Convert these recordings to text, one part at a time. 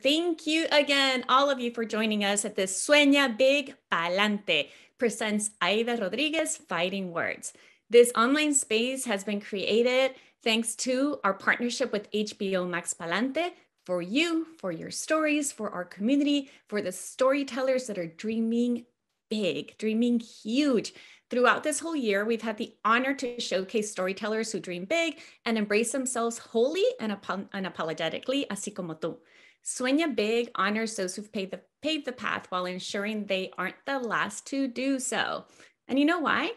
Thank you again, all of you, for joining us at this Sueña Big Pa'lante presents Aida Rodriguez Fighting Words. This online space has been created thanks to our partnership with HBO Max Pa'lante for you, for your stories, for our community, for the storytellers that are dreaming big, dreaming huge. Throughout this whole year, we've had the honor to showcase storytellers who dream big and embrace themselves wholly and unapologetically, así como tú. Sueña Big honors those who've paved the path while ensuring they aren't the last to do so. And you know why?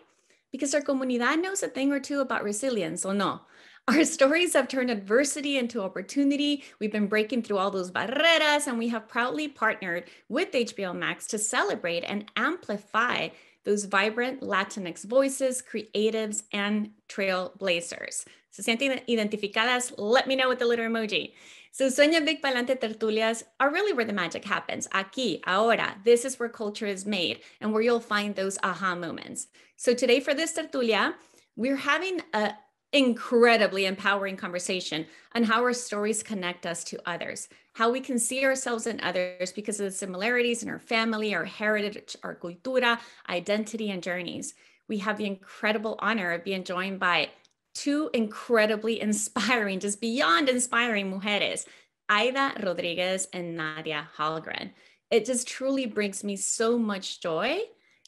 Because our comunidad knows a thing or two about resilience, or no? Our stories have turned adversity into opportunity. We've been breaking through all those barreras, and we have proudly partnered with HBO Max to celebrate and amplify those vibrant Latinx voices, creatives, and trailblazers. ¿Se sienten identificadas? Let me know with the little emoji. So Sueña Big Pa'lante tertulias are really where the magic happens. Aquí, ahora, this is where culture is made and where you'll find those aha moments. So today for this tertulia, we're having an incredibly empowering conversation on how our stories connect us to others, how we can see ourselves in others because of the similarities in our family, our heritage, our cultura, identity, and journeys. We have the incredible honor of being joined by two incredibly inspiring, just beyond inspiring mujeres, Aida Rodriguez and Nadia Hallgren. It just truly brings me so much joy,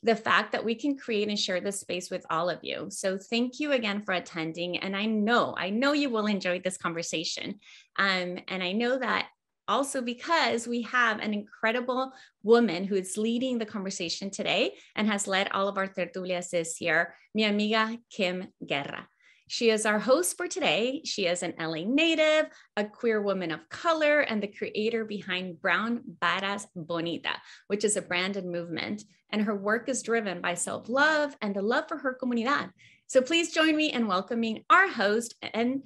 the fact that we can create and share this space with all of you. So thank you again for attending. And I know you will enjoy this conversation. And I know that also because we have an incredible woman who is leading the conversation today and has led all of our tertulias this year, mi amiga Kim Guerra. She is our host for today. She is an LA native, a queer woman of color, and the creator behind Brown Badass Bonita, which is a brand and movement. And her work is driven by self-love and the love for her comunidad. So please join me in welcoming our host, and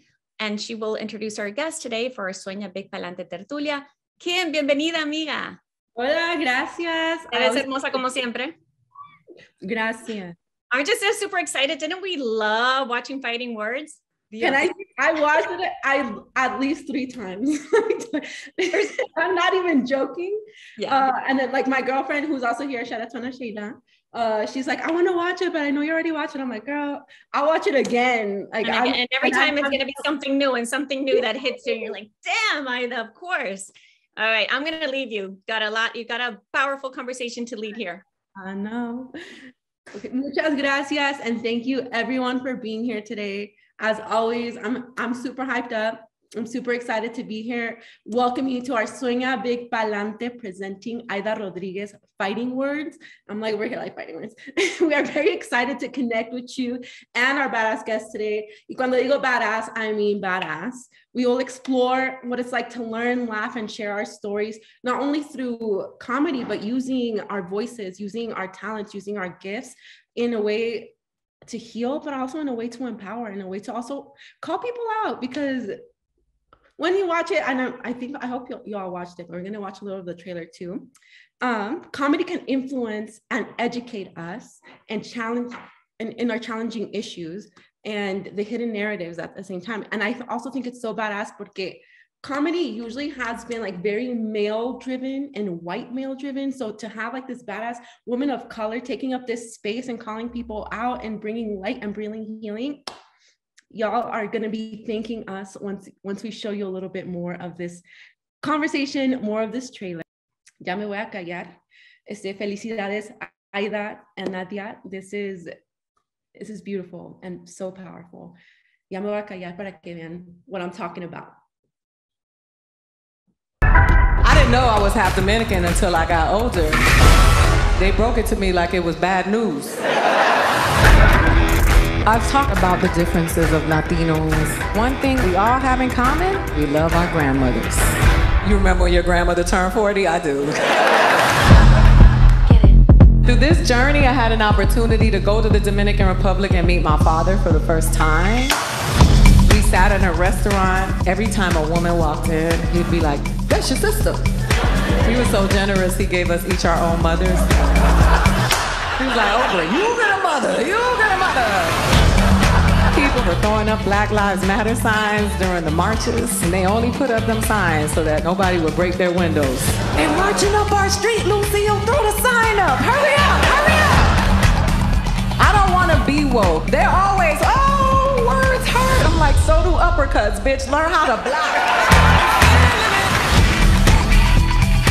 she will introduce our guest today for our Sueña Big Pa'lante tertulia. Kim, bienvenida, amiga. Hola, gracias. Eres hermosa como siempre. Gracias. I'm just so super excited. Didn't we love watching Fighting Words? And I watched it at least 3 times. I'm not even joking. Yeah. And then like my girlfriend who's also here, shout out to Sheila. She's like, I want to watch it, but I know you already watched it. I'm like, girl, I'll watch it again. Like, and every time it's going to be something new and something new that hits you. And you're like, damn, Aida, of course. All right, I'm going to leave you. You got a powerful conversation to lead here. I know. Okay, muchas gracias, and thank you everyone for being here today. As always, I'm super hyped up. I'm super excited to be here. Welcome you to our Sueña Big Pa'lante presenting Aida Rodriguez Fighting Words. I'm like, we're here like fighting words. We are very excited to connect with you and our badass guest today. Y cuando digo badass, I mean badass. We will explore what it's like to learn, laugh, and share our stories, not only through comedy, but using our voices, using our talents, using our gifts in a way to heal, but also in a way to empower, in a way to also call people out. Because when you watch it, I hope you all watched it, but we're gonna watch a little of the trailer too. Comedy can influence and educate us and challenge in our challenging issues and the hidden narratives at the same time. And I also think it's so badass porque comedy usually has been like very male driven and white male driven. So to have like this badass woman of color taking up this space and calling people out and bringing light and bringing healing, y'all are going to be thanking us once we show you a little bit more of this conversation, more of this trailer. Ya me voy a callar. Felicidades, Aida and Nadia. This is beautiful and so powerful. Ya me voy a callar para que vean what I'm talking about. I didn't know I was half Dominican until I got older. They broke it to me like it was bad news. I've talked about the differences of Latinos. One thing we all have in common, we love our grandmothers. You remember when your grandmother turned 40? I do. Through this journey, I had an opportunity to go to the Dominican Republic and meet my father for the first time. We sat in a restaurant. Every time a woman walked in, he'd be like, that's your sister. He was so generous, he gave us each our own mothers. He was like, Oprah, you get a mother, you get a mother. He people for throwing up Black Lives Matter signs during the marches. And they only put up them signs so that nobody would break their windows. They're marching up our street, Lucille. Throw the sign up. Hurry up, hurry up. I don't want to be woke. They're always, oh, words hurt. I'm like, so do uppercuts, bitch. Learn how to block.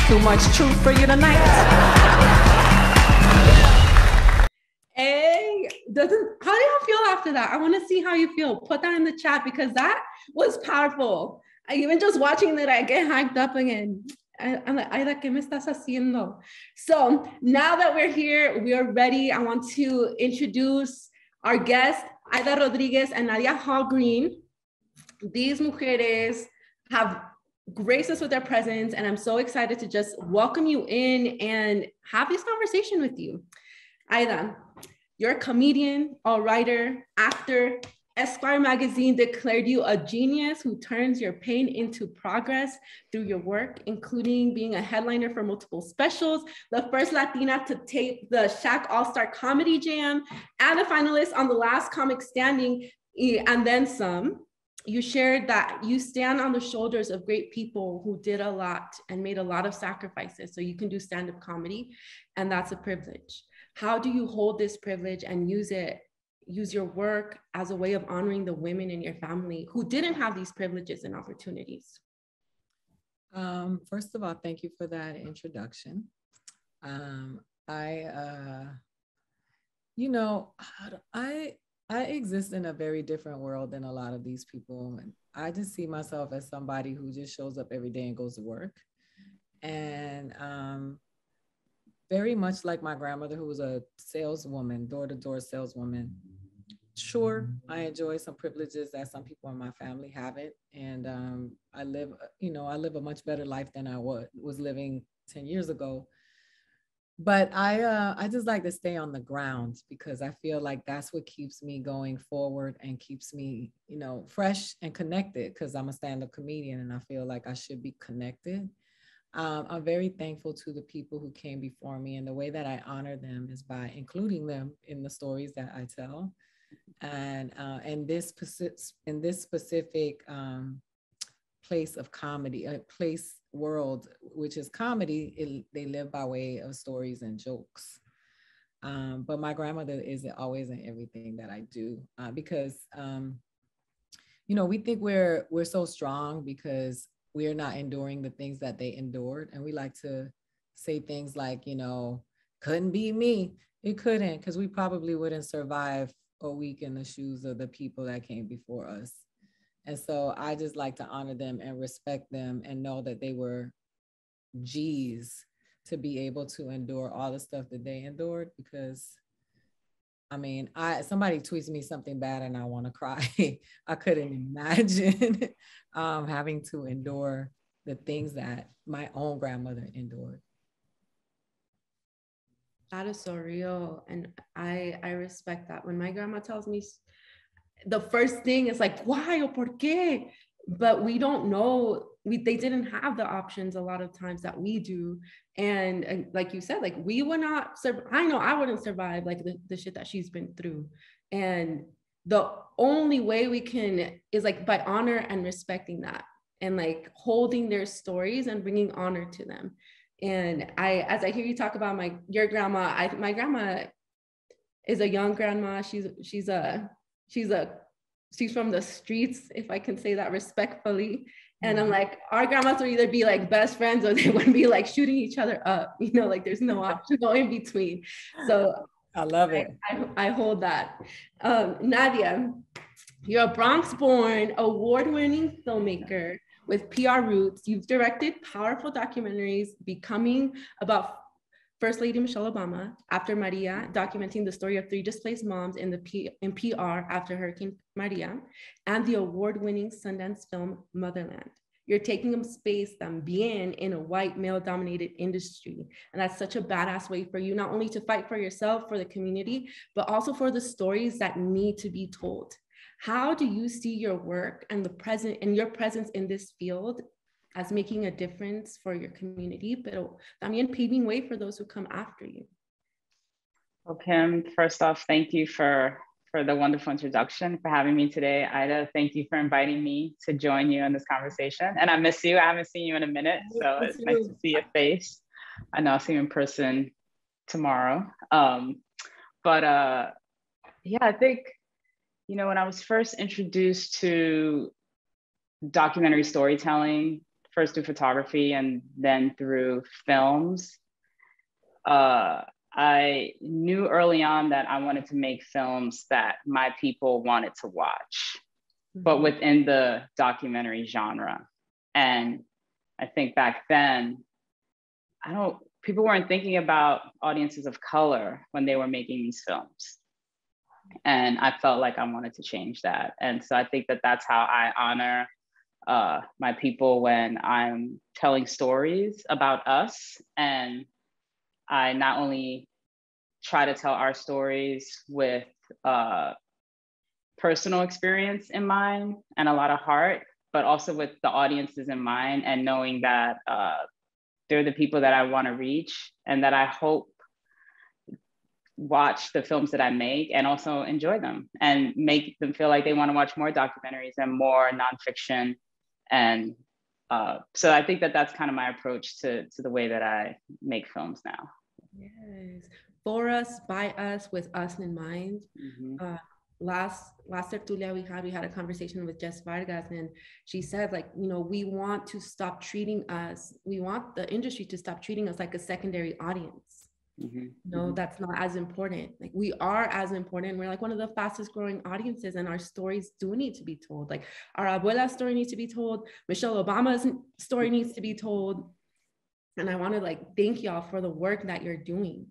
Too much truth for you tonight. Hey, how do you feel after that? I want to see how you feel. Put that in the chat because that was powerful. Even just watching it, I get hyped up again. I'm like, Aida, ¿qué me estás haciendo? So now that we're here, we are ready. I want to introduce our guests, Aida Rodriguez and Nadia Hall-Green. These mujeres have graced us with their presence, and I'm so excited to just welcome you in and have this conversation with you. Aida, you're a comedian, a writer, actor. Esquire magazine declared you a genius who turns your pain into progress through your work, including being a headliner for multiple specials, the first Latina to tape the Shaq All-Star Comedy Jam, and a finalist on The Last Comic Standing, and then some. You shared that you stand on the shoulders of great people who did a lot and made a lot of sacrifices so you can do stand-up comedy, and that's a privilege. How do you hold this privilege and use your work as a way of honoring the women in your family who didn't have these privileges and opportunities? First of all, thank you for that introduction. I exist in a very different world than a lot of these people. And I just see myself as somebody who just shows up every day and goes to work. And very much like my grandmother, who was a saleswoman, door-to-door saleswoman. Sure, I enjoy some privileges that some people in my family haven't. And I live a much better life than I was living 10 years ago. But I just like to stay on the ground because I feel like that's what keeps me going forward and keeps me, fresh and connected, because I'm a stand-up comedian and I feel like I should be connected. I'm very thankful to the people who came before me, and the way that I honor them is by including them in the stories that I tell. And in this specific place of comedy, world, which is comedy, they live by way of stories and jokes. But my grandmother is always in everything that I do because, we think we're so strong because we're not enduring the things that they endured. And we like to say things like, couldn't be me. It couldn't, because we probably wouldn't survive a week in the shoes of the people that came before us. And so I just like to honor them and respect them and know that they were G's to be able to endure all the stuff that they endured, because somebody tweets me something bad and I want to cry. I couldn't imagine having to endure the things that my own grandmother endured. That is so real. And I respect that. When my grandma tells me, the first thing is like, why or por qué? But we don't know, they didn't have the options a lot of times that we do. And like you said, like we would not, I know I wouldn't survive like the shit that she's been through. And the only way we can is like by honor and respecting that and like holding their stories and bringing honor to them. And as I hear you talk about your grandma, my grandma is a young grandma. She's from the streets, if I can say that respectfully. And I'm like, our grandmas would either be like best friends or they would be like shooting each other up, like there's no option, no in between. So I love it. I hold that. Nadia, you're a Bronx-born, award-winning filmmaker with PR roots. You've directed powerful documentaries, Becoming, about First Lady Michelle Obama, After Maria, documenting the story of 3 displaced moms in PR after Hurricane Maria, and the award-winning Sundance film Motherland. You're taking up space también in a white male-dominated industry. And that's such a badass way for you not only to fight for yourself, for the community, but also for the stories that need to be told. How do you see your work and your presence in this field as making a difference for your community, but también paving way for those who come after you? Well, Kim, first off, thank you for for the wonderful introduction, for having me today. Ida, thank you for inviting me to join you in this conversation. And I miss you. I haven't seen you in a minute, so it's nice to see your face. I know I'll see you in person tomorrow. Yeah, I think, you know, when I was first introduced to documentary storytelling, first through photography and then through films, I knew early on that I wanted to make films that my people wanted to watch, but within the documentary genre. And I think back then, people weren't thinking about audiences of color when they were making these films. And I felt like I wanted to change that. And so I think that that's how I honor my people when I'm telling stories about us. And I not only try to tell our stories with personal experience in mind and a lot of heart, but also with the audiences in mind, and knowing that they're the people that I want to reach and that I hope watch the films that I make and also enjoy them and make them feel like they want to watch more documentaries and more nonfiction. And so I think that that's kind of my approach to the way that I make films now. Yes, for us, by us, with us in mind. Last tertulia we had a conversation with Jess Vargas, and she said, like, you know, we want to stop treating us, we want the industry to stop treating us like a secondary audience. No, that's not as important. Like, we are as important. We're like one of the fastest growing audiences, and our stories do need to be told. Like, our abuela's story needs to be told. Michelle Obama's story needs to be told. And I want to like thank y'all for the work that you're doing.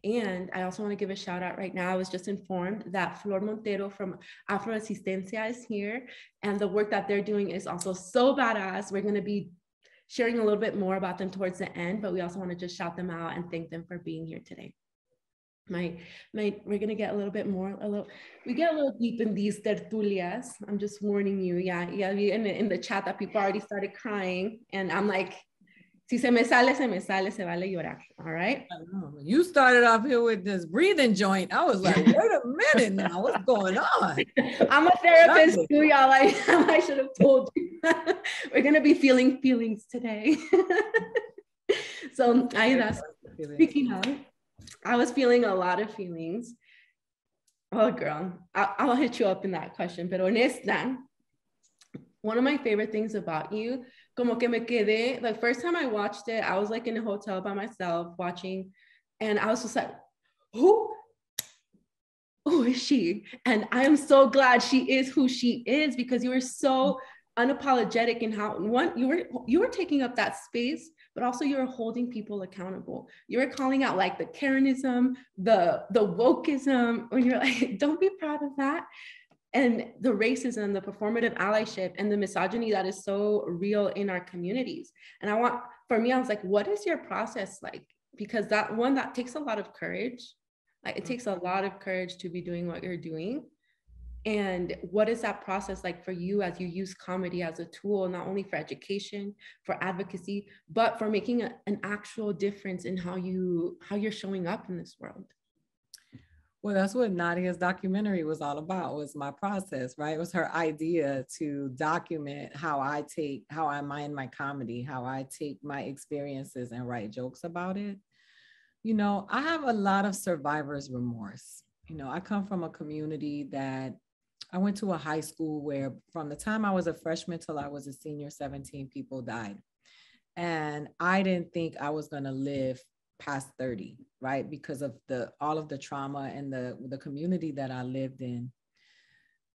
And I also want to give a shout out right now. I was just informed that Flor Montero from Afro Asistencia is here, and the work that they're doing is also so badass. We're going to be sharing a little bit more about them towards the end, but we also want to just shout them out and thank them for being here today. We're going to get a little bit more, we get a little deep in these tertulias. I'm just warning you. Yeah, in the chat that people already started crying, and I'm like, si se me sale, se vale llorar. All right. You started off here with this breathing joint. I was like, wait a minute now, what's going on? I'm a therapist too, y'all. I should have told you. We're gonna be feeling feelings today. So speaking of, I was feeling a lot of feelings. Oh girl, I'll hit you up in that question. Pero honesta, one of my favorite things about you, como que me quedé, the first time I watched it, I was like in a hotel by myself watching, and I was just like, who is she? And I am so glad she is who she is, because you were so unapologetic in how, one, you were taking up that space, but also you were holding people accountable. You were calling out like the Karenism, the wokeism, when you're like, don't be proud of that. And the racism, the performative allyship, and the misogyny that is so real in our communities. And for me, I was like, what is your process like? Because that takes a lot of courage. Like, it takes a lot of courage to be doing what you're doing. And what is that process like for you as you use comedy as a tool, not only for education, for advocacy, but for making an actual difference in how you're showing up in this world? Well, that's what Nadia's documentary was all about, was my process, right? It was her idea to document how I mind my comedy, how I take my experiences and write jokes about it. You know, I have a lot of survivor's remorse. You know, I come from a community that I went to a high school where from the time I was a freshman till I was a senior, 17 people died. And I didn't think I was going to live past 30, right? Because of all of the trauma and the community that I lived in.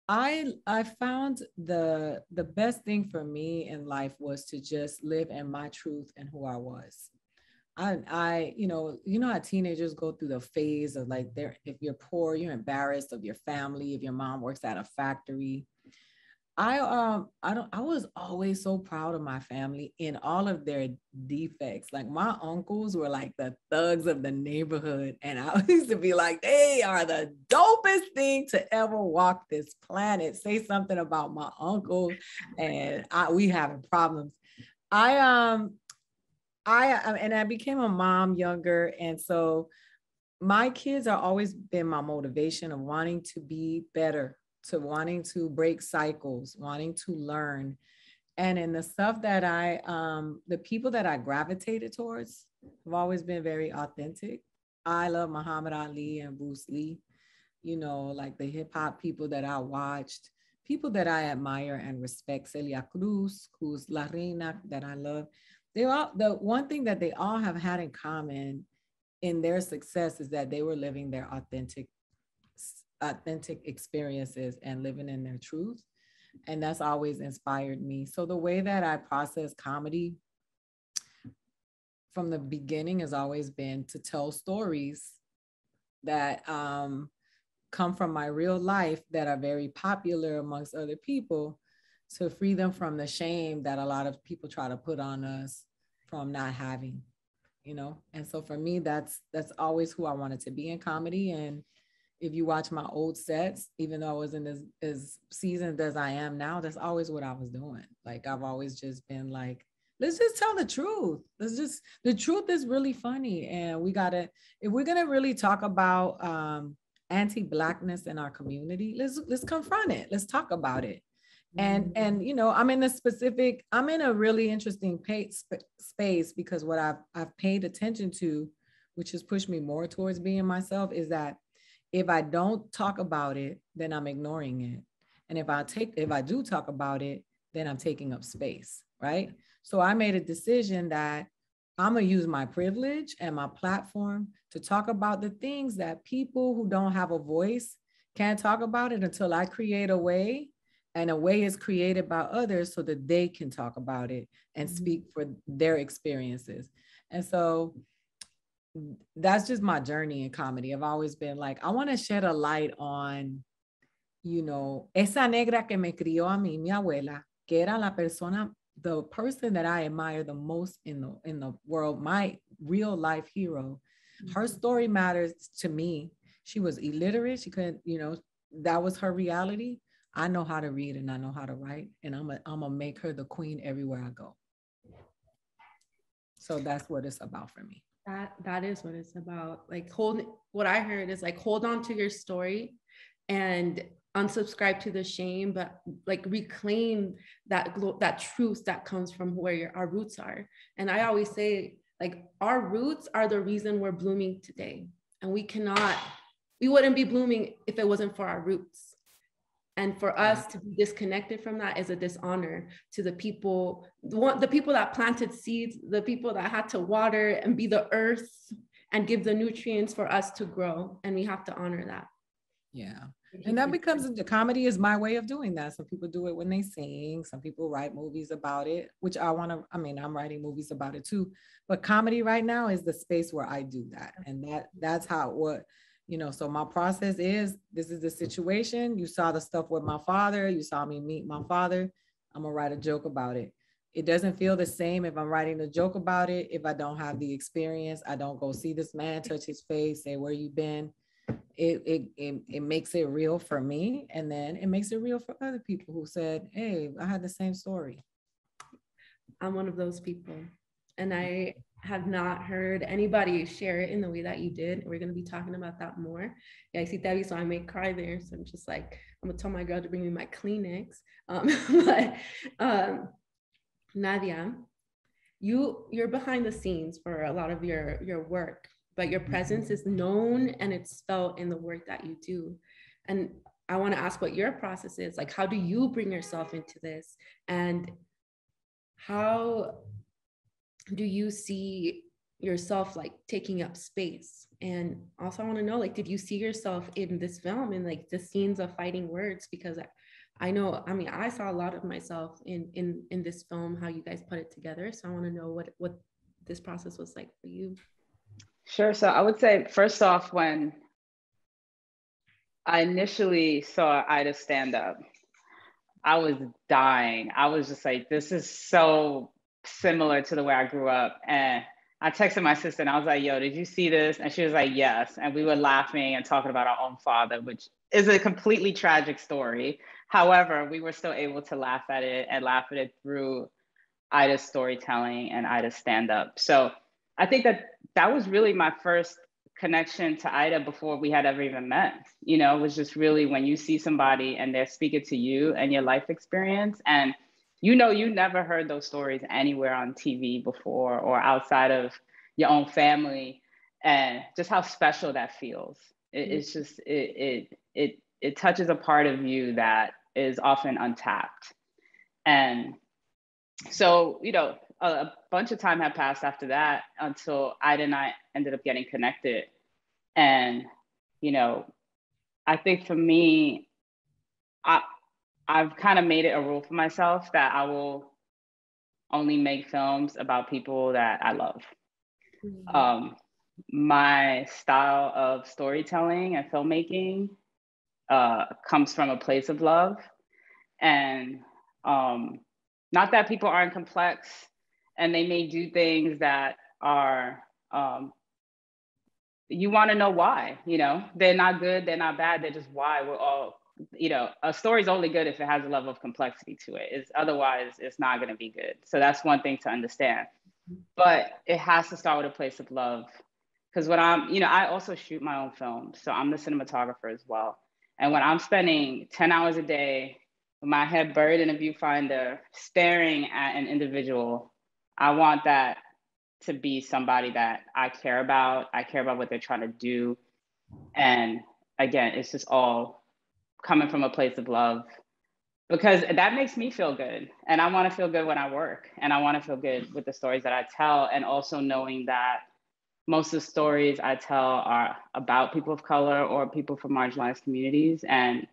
I found the best thing for me in life was to just live in my truth and who I was. You know how teenagers go through the phase of like, if you're poor, you're embarrassed of your family. If your mom works at a factory, I was always so proud of my family in all of their defects. Like, my uncles were like the thugs of the neighborhood, and I used to be like, they are the dopest thing to ever walk this planet. Say something about my uncle, and we having problems. I became a mom younger, and so my kids are always been my motivation of wanting to be better, to wanting to break cycles, wanting to learn. And in the stuff that the people that I gravitated towards have always been very authentic. I love Muhammad Ali and Bruce Lee, you know, like the hip hop people that I watched, people that I admire and respect, Celia Cruz, who's La Reina, that I love. They all, the one thing that they all have had in common in their success is that they were living their authentic experiences and living in their truth. And that's always inspired me. So the way that I process comedy from the beginning has always been to tell stories that come from my real life that are very popular amongst other people, to free them from the shame that a lot of people try to put on us from not having, you know? And so for me, that's always who I wanted to be in comedy. And if you watch my old sets, even though I wasn't as seasoned as I am now, that's always what I was doing. Like, I've always just been like, let's just tell the truth. The truth is really funny. And if we're gonna really talk about anti-Blackness in our community, let's confront it. Let's talk about it. And you know, I'm in a really interesting space, because what I've paid attention to, which has pushed me more towards being myself, is that if I don't talk about it, then I'm ignoring it. And if I do talk about it, then I'm taking up space, right? So I made a decision that I'm gonna use my privilege and my platform to talk about the things that people who don't have a voice can't talk about it until I create a way, and a way is created by others so that they can talk about it and speak for their experiences. And so that's just my journey in comedy. I've always been like, I want to shed a light on, you know, esa negra que me crió a mí, mi abuela, que era the person that I admire the most in the world, my real life hero. Her story matters to me. She was illiterate. She couldn't, you know, that was her reality. I know how to read and I know how to write, and I'm gonna make her the queen everywhere I go. So that's what it's about for me. That is what it's about. Like, what I heard is like, hold on to your story and unsubscribe to the shame, but like reclaim that truth that comes from where our roots are. And I always say, like, our roots are the reason we're blooming today. And we wouldn't be blooming if it wasn't for our roots. And for us to be disconnected from that is a dishonor to the people that planted seeds, the people that had to water and be the earth and give the nutrients for us to grow. And we have to honor that. Yeah. And that becomes, the comedy is my way of doing that. Some people do it when they sing. Some people write movies about it, which I'm writing movies about it too. But comedy right now is the space where I do that. And that's you know, so my process is, this is the situation. You saw the stuff with my father. You saw me meet my father. I'm gonna write a joke about it. It doesn't feel the same if I'm writing a joke about it. If I don't have the experience, I don't go see this man, touch his face, say, where you been? It makes it real for me. And then it makes it real for other people who said, hey, I had the same story. I'm one of those people. And I have not heard anybody share it in the way that you did. We're going to be talking about that more. Yeah, I see Debbie, so I may cry there. So I'm just like, I'm going to tell my girl to bring me my Kleenex. Nadia, you're behind the scenes for a lot of your work, but your presence is known and it's felt in the work that you do. And I want to ask what your process is. Like, how do you bring yourself into this? And how do you see yourself like taking up space? And also I want to know, like, did you see yourself in this film and like the scenes of Fighting Words? Because I saw a lot of myself in this film, how you guys put it together. So I want to know what this process was like for you. Sure. So I would say, first off, when I initially saw Ida stand up, I was dying. I was just like, this is so similar to the way I grew up. And I texted my sister and I was like, yo, did you see this? And she was like, yes. And we were laughing and talking about our own father, which is a completely tragic story. However, we were still able to laugh at it through Ida's storytelling and Ida's stand-up. So I think that was really my first connection to Ida before we had ever even met. You know, it was just really when you see somebody and they're speaking to you and your life experience, and you know, you never heard those stories anywhere on TV before or outside of your own family, and just how special that feels. It's just, it touches a part of you that is often untapped. And so, you know, a bunch of time had passed after that until Ida and I ended up getting connected. And, you know, I think for me, I've kind of made it a rule for myself that I will only make films about people that I love. My style of storytelling and filmmaking comes from a place of love. And not that people aren't complex and they may do things that are, you want to know why, you know, they're not good, they're not bad, they're just why. We're all, you know, a story's only good if it has a level of complexity to it. Otherwise, it's not going to be good. So that's one thing to understand. But it has to start with a place of love. Because when I'm, you know, I also shoot my own films. So I'm the cinematographer as well. And when I'm spending 10 hours a day with my head buried in a viewfinder, staring at an individual, I want that to be somebody that I care about. I care about what they're trying to do. And again, it's just all coming from a place of love, because that makes me feel good. And I want to feel good when I work, and I want to feel good with the stories that I tell. And also knowing that most of the stories I tell are about people of color or people from marginalized communities. And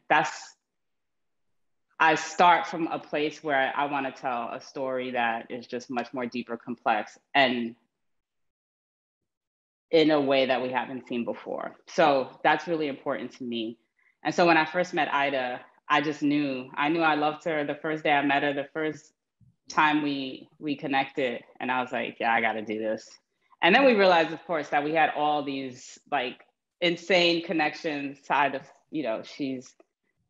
I start from a place where I want to tell a story that is just much more deeper, complex, and in a way that we haven't seen before. So that's really important to me. And so when I first met Ida, I just knew I loved her the first day I met her, the first time we connected, and I was like, yeah, I got to do this. And then we realized, of course, that we had all these like insane connections to Ida. You know, she's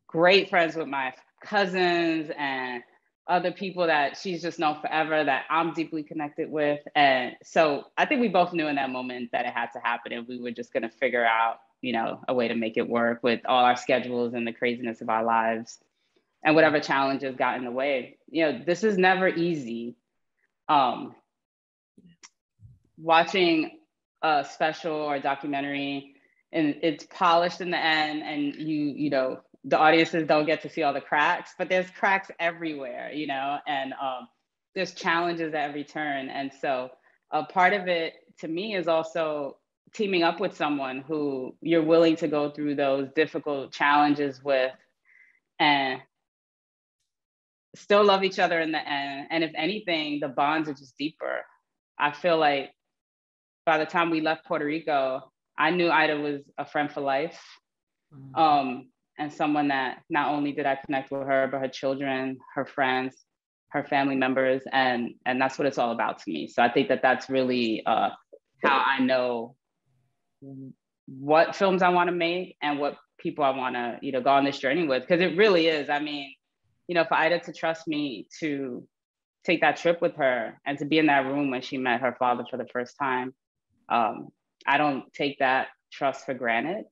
great friends with my cousins and other people that she's just known forever that I'm deeply connected with. And so I think we both knew in that moment that it had to happen, and we were just going to figure out, you know, a way to make it work with all our schedules and the craziness of our lives and whatever challenges got in the way. You know, this is never easy. Watching a special or a documentary and it's polished in the end, and you know, the audiences don't get to see all the cracks, but there's cracks everywhere, you know, and there's challenges at every turn. And so a part of it to me is also teaming up with someone who you're willing to go through those difficult challenges with and still love each other in the end. And if anything, the bonds are just deeper. I feel like by the time we left Puerto Rico, I knew Ida was a friend for life. And someone that not only did I connect with her, but her children, her friends, her family members, and that's what it's all about to me. So I think that that's really how I know what films I want to make and what people I want to, you know, go on this journey with, because it really is. I mean, you know, for Ida to trust me to take that trip with her and to be in that room when she met her father for the first time, I don't take that trust for granted.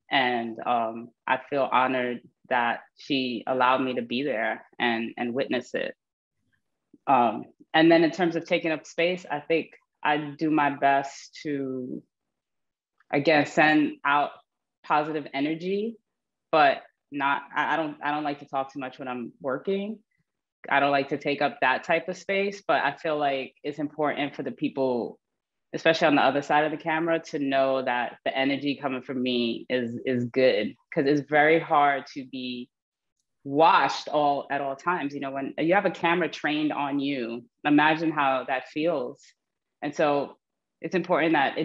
And I feel honored that she allowed me to be there and witness it. And then in terms of taking up space, I think I do my best to, again, send out positive energy, but not, I don't like to talk too much when I'm working. I don't like to take up that type of space, but I feel like it's important for the people, especially on the other side of the camera, to know that the energy coming from me is good, because it's very hard to be watched at all times. You know, when you have a camera trained on you, imagine how that feels. And so it's important that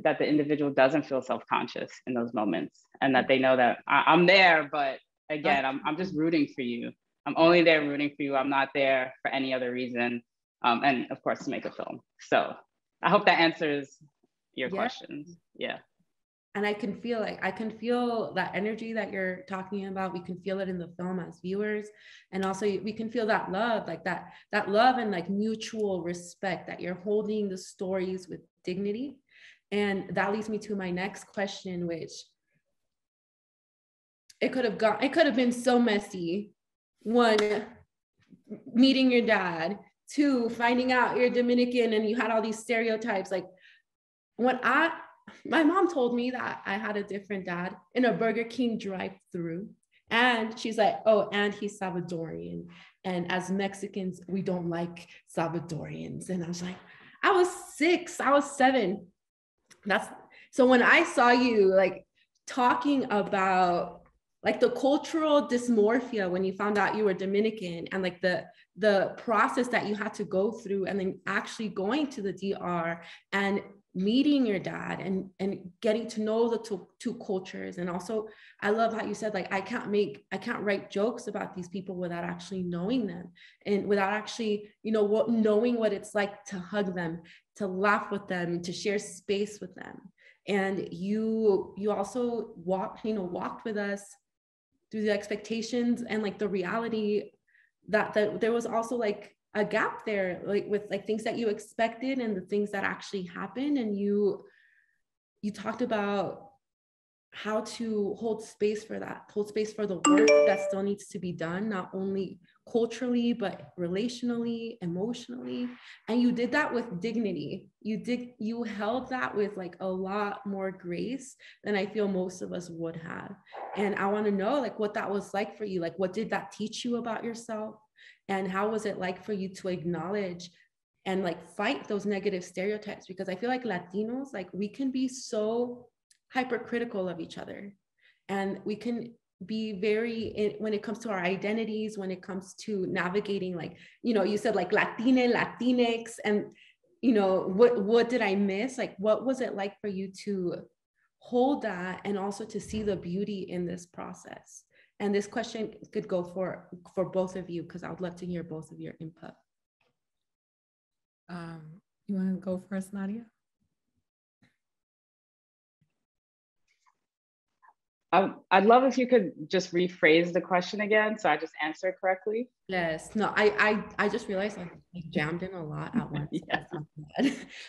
that the individual doesn't feel self-conscious in those moments, and that they know that I'm there, but again, I'm just rooting for you. I'm only there rooting for you. I'm not there for any other reason. And of course, to make a film. So I hope that answers your questions. Yeah. And I can feel that energy that you're talking about. We can feel it in the film as viewers. And also we can feel that love, like that love and like mutual respect, that you're holding the stories with dignity. And that leads me to my next question, which it could have been so messy. One, meeting your dad. Two, finding out you're Dominican and you had all these stereotypes. Like my mom told me that I had a different dad in a Burger King drive-through. And she's like, oh, and he's Salvadorian. And as Mexicans, we don't like Salvadorians. And I was like, I was 6, I was 7. So when I saw you like talking about like the cultural dysmorphia when you found out you were Dominican, and like the process that you had to go through, and then actually going to the DR and meeting your dad and getting to know the two cultures. And also, I love how you said, like, I can't write jokes about these people without actually knowing them, and without actually, knowing what it's like to hug them, to laugh with them, to share space with them. And you also walked with us through the expectations and like the reality that there was also like a gap there, like with like things that you expected and the things that actually happened. And you talked about how to hold space for the work that still needs to be done, not only culturally, but relationally, emotionally. And you did that with dignity. You held that with like a lot more grace than I feel most of us would have. And I want to know like what that was like for you. Like, what did that teach you about yourself? And how was it like for you to acknowledge and like fight those negative stereotypes? Because I feel like Latinos, like, we can be so hypercritical of each other, and we can be when it comes to our identities, when it comes to navigating, like, you said like Latinx, and what did I miss? Like, what was it like for you to hold that and also to see the beauty in this process? And this question could go for both of you, because I would love to hear both of your input. You want to go first, Nadia? I'd love if you could just rephrase the question again, so I just answer it correctly. Yes. No, I just realized I jammed in a lot at once. Yeah.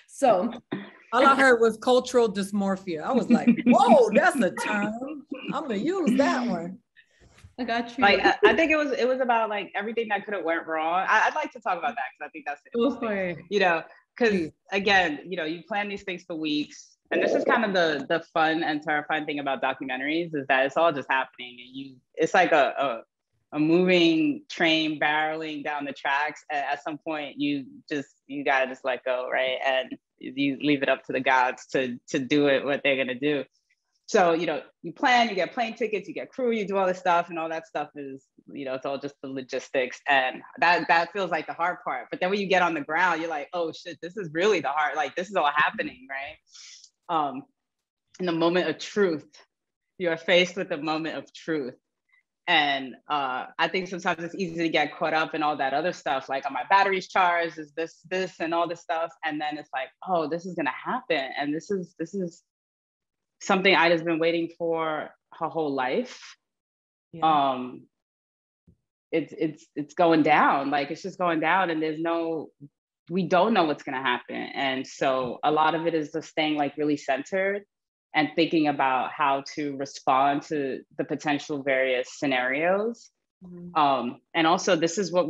So all I heard was cultural dysmorphia. I was like, whoa, that's a term. I'm gonna use that one. I got you. Like, I think it was about like everything that could have went wrong. I'd like to talk about that, because I think that's it. Because again, you plan these things for weeks. And this is kind of the fun and terrifying thing about documentaries, is that it's all just happening, and it's like a moving train barreling down the tracks. And at some point, you gotta just let go, right? And you leave it up to the gods to do it what they're gonna do. So you plan, you get plane tickets, you get crew, you do all this stuff, and all that stuff is it's all just the logistics, and that feels like the hard part. But then when you get on the ground, you're like, oh shit, this is really the hard. Like, this is all happening, right? In the moment of truth, you're faced with the moment of truth. And I think sometimes it's easy to get caught up in all that other stuff, like, are my batteries charged, is this and all this stuff. And then it's like, oh, this is gonna happen. And this is something Ida's been waiting for her whole life. Yeah. It's going down, like, it's just going down, and we don't know what's going to happen. And so a lot of it is just staying like really centered and thinking about how to respond to the potential various scenarios. Mm-hmm. And also, this is what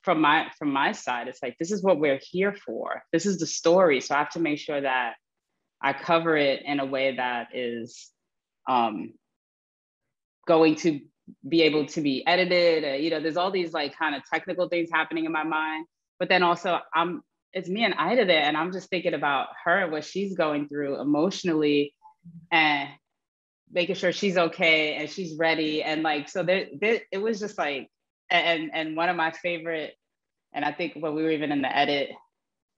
from my side, it's like, this is what we're here for. This is the story. So I have to make sure that I cover it in a way that is going to be able to be edited. There's all these like kind of technical things happening in my mind. But then also, it's me and Ida there, and I'm just thinking about her and what she's going through emotionally, and making sure she's okay and she's ready. And like, so it was just like, and one of my favorite, and I think when we were even in the edit,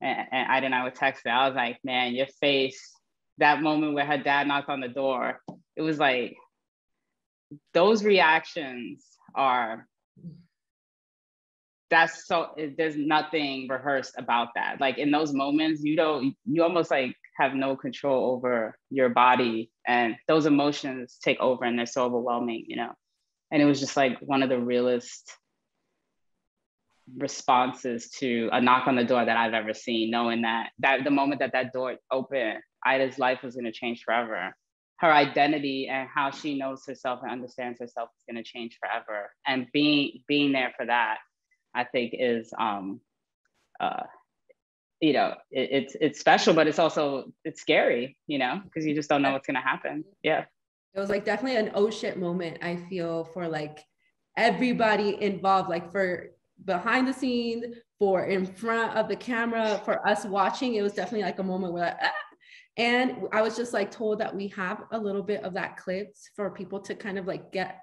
and Ida and I were texting, I was like, man, your face, that moment where her dad knocked on the door, it was like, those reactions are, there's nothing rehearsed about that. Like, in those moments, you almost like have no control over your body, and those emotions take over, and they're so overwhelming, And it was just like one of the realest responses to a knock on the door that I've ever seen, knowing that the moment that door opened, Ida's life was going to change forever. Her identity and how she knows herself and understands herself is going to change forever. And being there for that, I think is, you know, it's special, but it's scary, you know, because you just don't know what's going to happen. Yeah. It was like definitely an oh shit moment, I feel, for like everybody involved, like for behind the scenes, for in front of the camera, for us watching. It was definitely like a moment where like, ah. And I was just like told that we have a little bit of that clips for people to kind of like get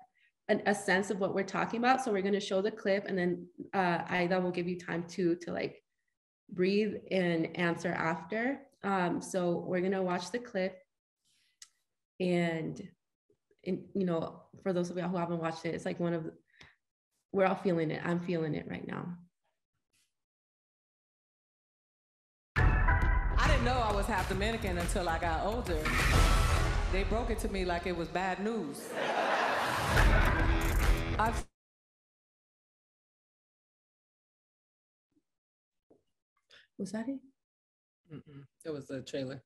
a sense of what we're talking about. So we're going to show the clip, and then Aida will give you time to like breathe and answer after. So we're going to watch the clip, and you know, for those of y'all who haven't watched it, it's like we're all feeling it. I'm feeling it right now. I didn't know I was half Dominican until I got older. They broke it to me like it was bad news. Was that it? It was a trailer.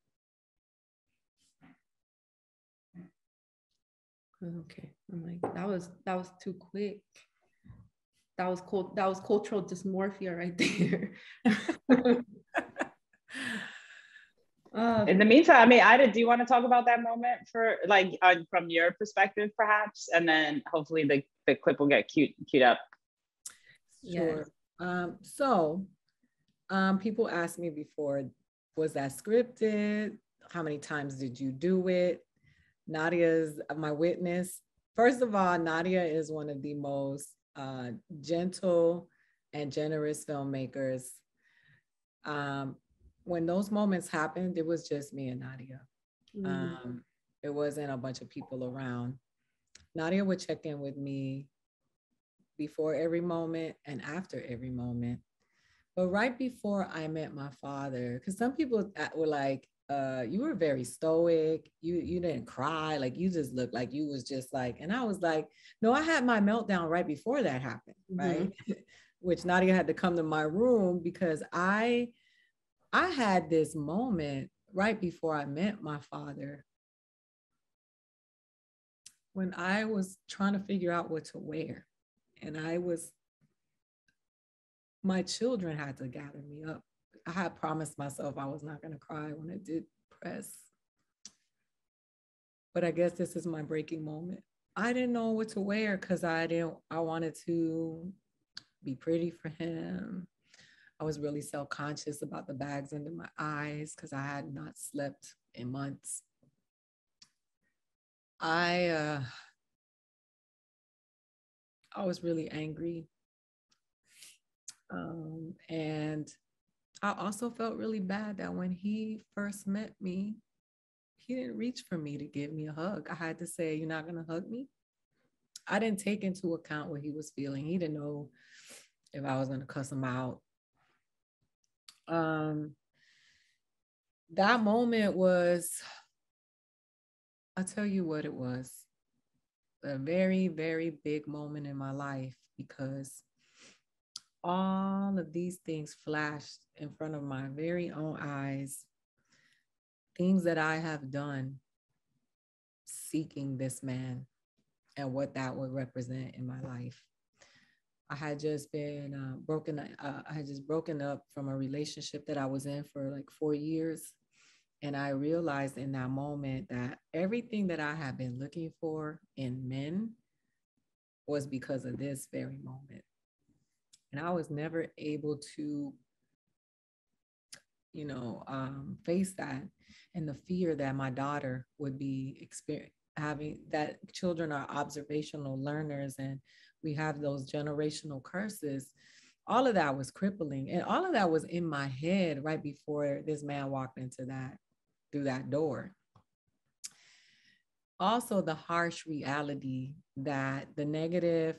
Okay, I'm like, that was too quick. That was cool. That was cultural dysmorphia right there. In the meantime, I mean, Ida, do you want to talk about that moment for like from your perspective, perhaps, and then hopefully the clip will get queued up. Sure. People asked me before, was that scripted? How many times did you do it? Nadia's my witness. First of all, Nadia is one of the most gentle and generous filmmakers. When those moments happened, it was just me and Nadia. It wasn't a bunch of people around. Nadia would check in with me before every moment and after every moment. But right before I met my father, because some people were like, you were very stoic. You didn't cry. Like, you just looked like you was just like, and I was like, no, I had my meltdown right before that happened, right? Which Nadia had to come to my room because I had this moment right before I met my father when I was trying to figure out what to wear. And my children had to gather me up. I had promised myself I was not going to cry when I did press. But I guess this is my breaking moment. I didn't know what to wear because I wanted to be pretty for him. I was really self-conscious about the bags under my eyes because I had not slept in months. I was really angry. And I also felt really bad that when he first met me, he didn't reach for me to give me a hug. I had to say, "You're not going to hug me?" I didn't take into account what he was feeling. He didn't know if I was going to cuss him out. That moment was, I'll tell you what it was, a very, very big moment in my life because all of these things flashed in front of my very own eyes, things that I have done seeking this man and what that would represent in my life. I had just been broken up from a relationship that I was in for like 4 years. And I realized in that moment that everything that I had been looking for in men was because of this very moment. And I was never able to, face that and the fear that my daughter would be having, that children are observational learners and we have those generational curses. All of that was crippling. And all of that was in my head right before this man walked through that door. Also, the harsh reality that the negative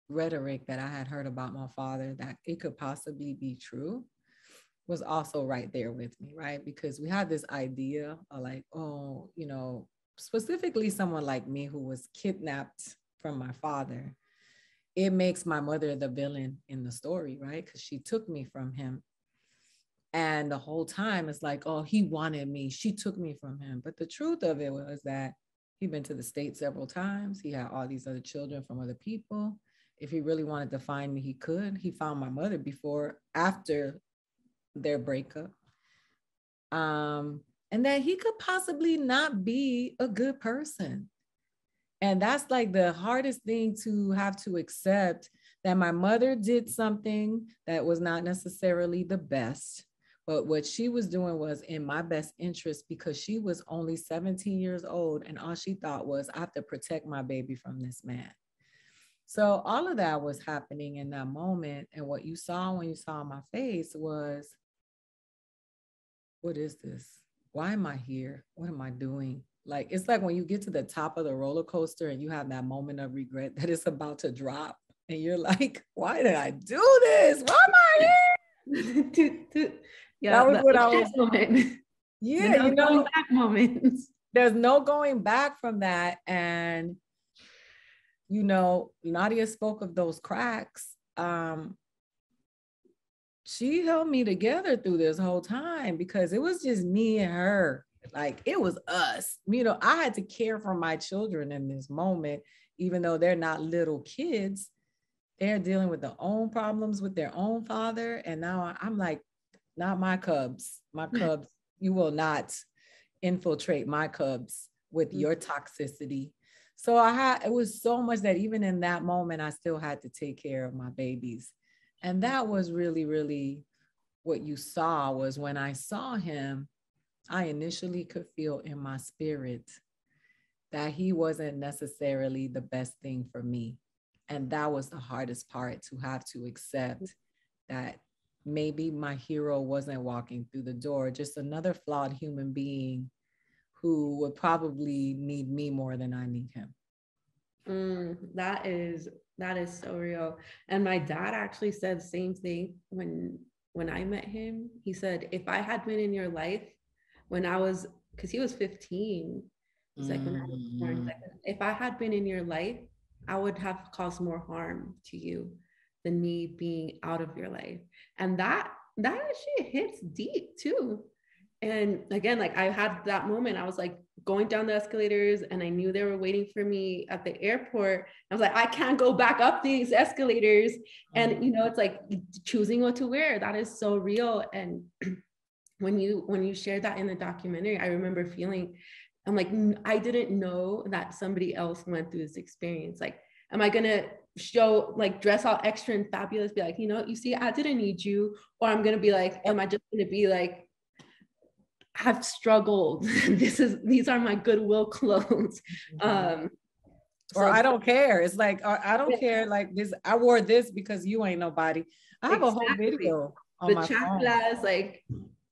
rhetoric that I had heard about my father, that it could possibly be true, was also right there with me, right? Because we had this idea of like, specifically someone like me who was kidnapped from my father, it makes my mother the villain in the story, right? Because she took me from him. And the whole time it's like, oh, he wanted me. She took me from him. But the truth of it was that he'd been to the States several times. He had all these other children from other people. If he really wanted to find me, he could. He found my mother after their breakup. And that he could possibly not be a good person. And that's like the hardest thing to have to accept, that my mother did something that was not necessarily the best, but what she was doing was in my best interest, because she was only 17 years old and all she thought was, I have to protect my baby from this man. So all of that was happening in that moment. And what you saw when you saw my face was, what is this? Why am I here? What am I doing? Like, it's like when you get to the top of the roller coaster and you have that moment of regret that it's about to drop. And you're like, why did I do this? Why am I here? Yeah, that was what I was. Moment. Yeah, you know, back moments. There's no going back from that. And, you know, Nadia spoke of those cracks. She held me together through this whole time because it was just me and her. Like, it was us. You know, I had to care for my children in this moment, even though they're not little kids. They're dealing with their own problems with their own father. And now I'm like, not my cubs. My cubs, you will not infiltrate my cubs with your toxicity. So it was so much that even in that moment, I still had to take care of my babies. And that was really, really what you saw. Was when I saw him, I initially could feel in my spirit that he wasn't necessarily the best thing for me. And that was the hardest part, to have to accept that maybe my hero wasn't walking through the door, just another flawed human being who would probably need me more than I need him. That is so real. And my dad actually said the same thing when I met him. He said, if I had been in your life when I was, because he was 15, he's like, when I was born, like, if I had been in your life, I would have caused more harm to you than me being out of your life. And that shit hits deep too. And again, like, I had that moment, I was like going down the escalators and I knew they were waiting for me at the airport. I was like, I can't go back up these escalators. And, you know, it's like choosing what to wear. That is so real. And when you shared that in the documentary, I remember feeling, I'm like, I didn't know that somebody else went through this experience. Like, am I gonna show, like, dress all extra and fabulous, be like, you know, you see, I didn't need you? Or I'm gonna be like, am I just gonna be like, I've struggled. These are my Goodwill clothes. Or I don't care. It's like, I don't care. Like this, I wore this because you ain't nobody. I have a whole video on my phone. Like,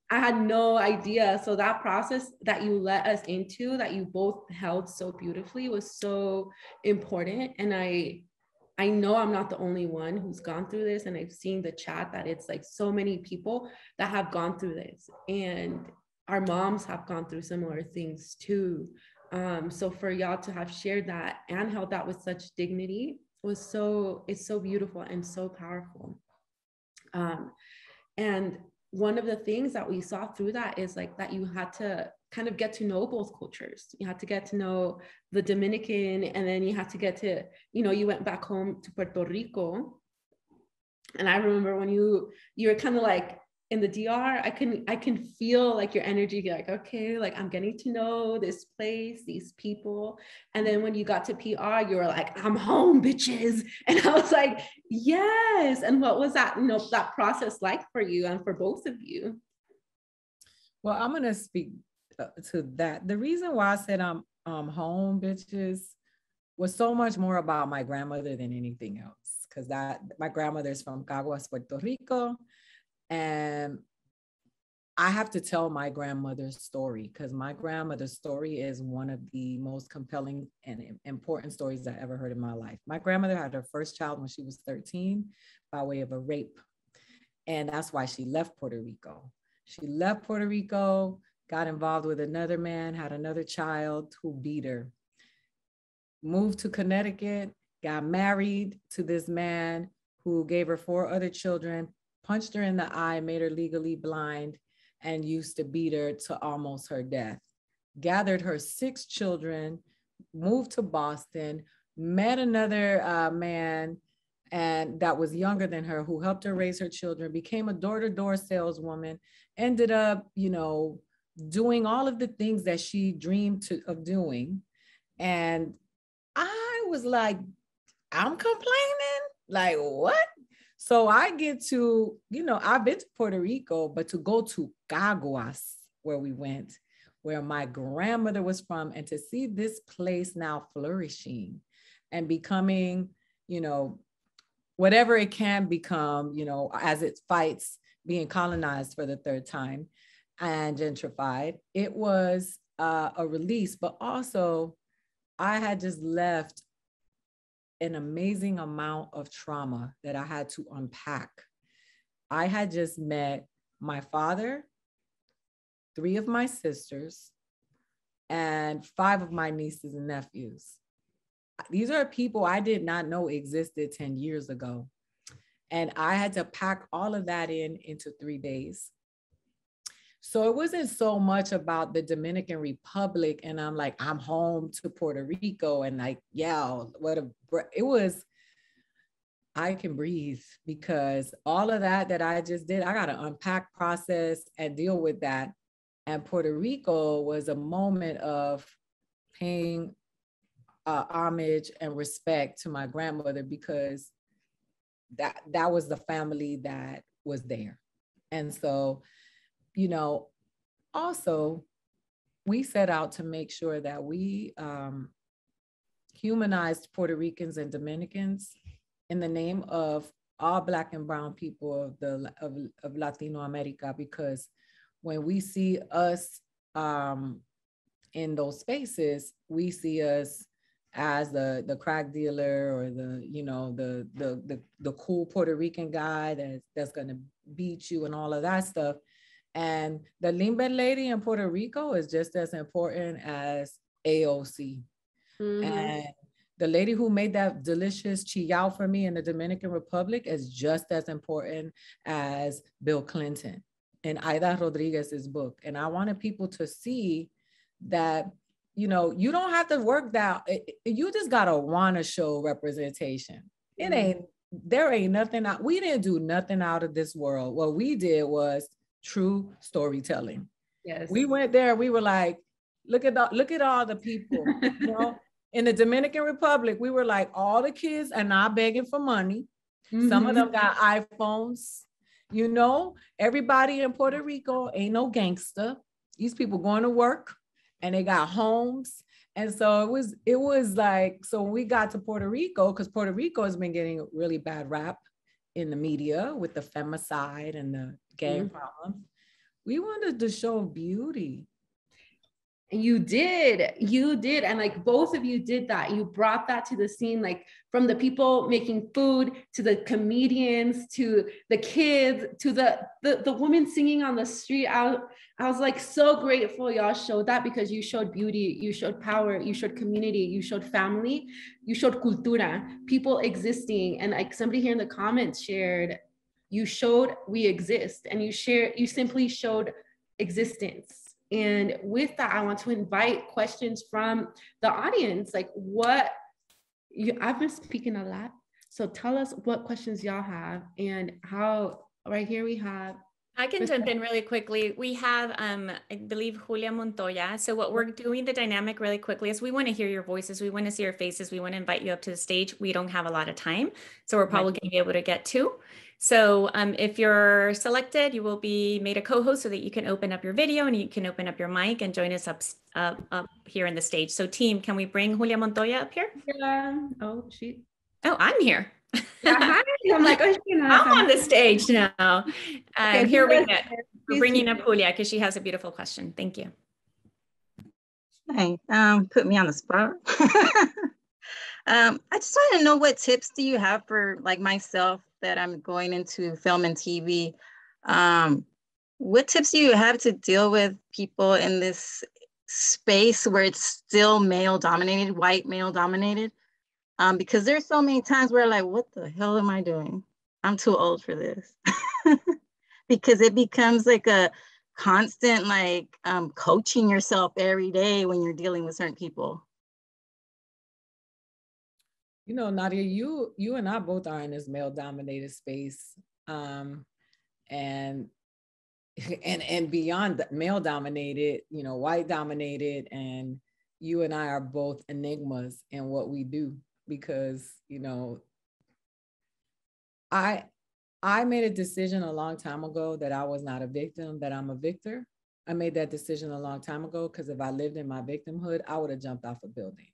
I had no idea. So that process that you let us into, that you both held so beautifully, was so important. And I know I'm not the only one who's gone through this. And I've seen the chat that it's like so many people that have gone through this. And our moms have gone through similar things too. So for y'all to have shared that and held that with such dignity it's so beautiful and so powerful. And one of the things that we saw through that is like that you had to kind of get to know both cultures. You had to get to know the Dominican, and then you had to get to, you know, you went back home to Puerto Rico. And I remember when you were kind of like in the DR, I can feel like your energy. You're like, okay, like I'm getting to know this place, these people. And then when you got to PR, you were like, I'm home, bitches. And I was like, yes. And what was that, you know, that process like for you and for both of you? Well, I'm gonna speak to that. The reason why I said I'm home, bitches, was so much more about my grandmother than anything else. Because my grandmother's from Caguas, Puerto Rico. And I have to tell my grandmother's story, because my grandmother's story is one of the most compelling and important stories I ever heard in my life. My grandmother had her first child when she was 13 by way of a rape. And that's why she left Puerto Rico. She left Puerto Rico, got involved with another man, had another child who beat her, moved to Connecticut, got married to this man who gave her 4 other children, punched her in the eye, made her legally blind, and used to beat her to almost her death. Gathered her 6 children, moved to Boston, met another man and that was younger than her, who helped her raise her children, became a door-to-door saleswoman, ended up, you know, doing all of the things that she dreamed of doing. And I was like, I'm complaining? Like, what? So I get to, you know, I've been to Puerto Rico, but to go to Caguas, where we went, where my grandmother was from, and to see this place now flourishing and becoming, you know, whatever it can become, you know, as it fights being colonized for the 3rd time and gentrified, it was a release. But also I had just left an amazing amount of trauma that I had to unpack. I had just met my father, 3 of my sisters, and 5 of my nieces and nephews. These are people I did not know existed 10 years ago. And I had to pack all of that into 3 days. So it wasn't so much about the Dominican Republic. And I'm like, I'm home to Puerto Rico. And like, yeah, it was, I can breathe, because all of that I just did, I got to unpack, process, and deal with that. And Puerto Rico was a moment of paying homage and respect to my grandmother, because that was the family that was there. And so, you know, also we set out to make sure that we humanized Puerto Ricans and Dominicans in the name of all Black and brown people of Latino America, because when we see us in those spaces, we see us as the crack dealer, or the cool Puerto Rican guy that's gonna beat you and all of that stuff. And the Limber lady in Puerto Rico is just as important as AOC. Mm-hmm. And the lady who made that delicious chillao for me in the Dominican Republic is just as important as Bill Clinton in Aida Rodriguez's book. And I wanted people to see that, you know, you don't have to work that. You just gotta wanna show representation. There ain't nothing out. We didn't do nothing out of this world. What we did was true storytelling. Yes. We went there. We were like, look at all the people. You know, in the Dominican Republic, we were like, all the kids are not begging for money. Mm-hmm. Some of them got iPhones. You know, everybody in Puerto Rico ain't no gangster. These people going to work, and they got homes. And so it was like, so when we got to Puerto Rico, because Puerto Rico has been getting a really bad rap in the media with the femicide and the gang problems, we wanted to show beauty. You did. And like both of you did that. You brought that to the scene, like from the people making food to the comedians, to the kids, to the woman singing on the street. I was like so grateful y'all showed that, because you showed beauty, you showed power, you showed community, you showed family, you showed cultura, people existing. And like somebody here in the comments shared, you showed we exist, and you simply showed existence. And with that, I want to invite questions from the audience. Like I've been speaking a lot. So tell us what questions y'all have, and how. Right here we have. I can jump in really quickly. We have, I believe, Julia Montoya. So what we're doing, the dynamic really quickly, is we want to hear your voices. We want to see your faces. We want to invite you up to the stage. We don't have a lot of time, so we're probably going to be able to get to. So if you're selected, you will be made a co-host so that you can open up your video and you can open up your mic and join us up here in the stage. So team, can we bring Julia Montoya up here? Yeah. Oh, I'm here. Yeah, hi. I'm like, I'm on the stage now. Okay, here we're bringing up Julia because she has a beautiful question. Thank you. Hey, put me on the spot. I just want to know, what tips do you have for like myself that I'm going into film and TV? What tips do you have to deal with people in this space where it's still male dominated, white male dominated? Because there's so many times where like, what the hell am I doing? I'm too old for this. Because it becomes like a constant, like coaching yourself every day when you're dealing with certain people. You know, Nadia, you and I both are in this male-dominated space, and beyond male-dominated, you know, white-dominated, and you and I are both enigmas in what we do, because, you know, I made a decision a long time ago that I was not a victim, that I'm a victor. I made that decision a long time ago because if I lived in my victimhood, I would have jumped off a building.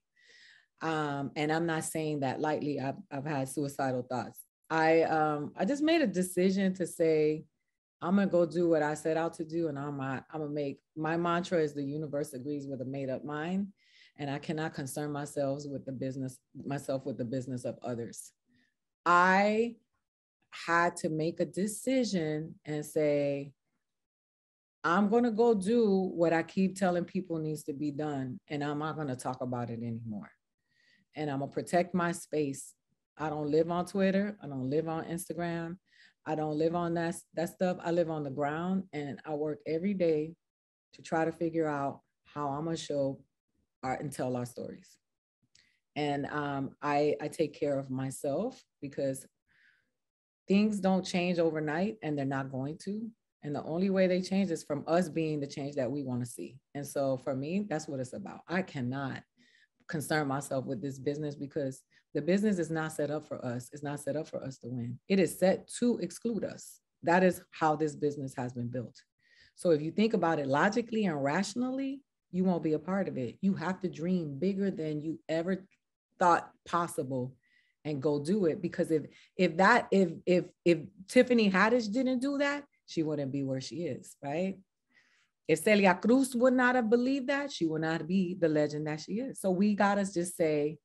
And I'm not saying that lightly. I've had suicidal thoughts. I just made a decision to say, I'm gonna go do what I set out to do, and I'm gonna make, my mantra is the universe agrees with a made up mind, and I cannot concern myself with the business of others. I had to make a decision and say, I'm gonna go do what I keep telling people needs to be done, and I'm not gonna talk about it anymore. And I'm gonna protect my space. I don't live on Twitter. I don't live on Instagram. I don't live on that stuff. I live on the ground, and I work every day to try to figure out how I'm gonna show art and tell our stories. And I take care of myself, because things don't change overnight, and they're not going to. And the only way they change is from us being the change that we want to see. And so for me, that's what it's about. I cannot concern myself with this business, because the business is not set up for us. It's not set up for us to win. It is set to exclude us. That is how this business has been built. So if you think about it logically and rationally, you won't be a part of it. You have to dream bigger than you ever thought possible and go do it. Because if Tiffany Haddish didn't do that, she wouldn't be where she is, right? If Celia Cruz would not have believed that, she would not be the legend that she is. So we gotta just say,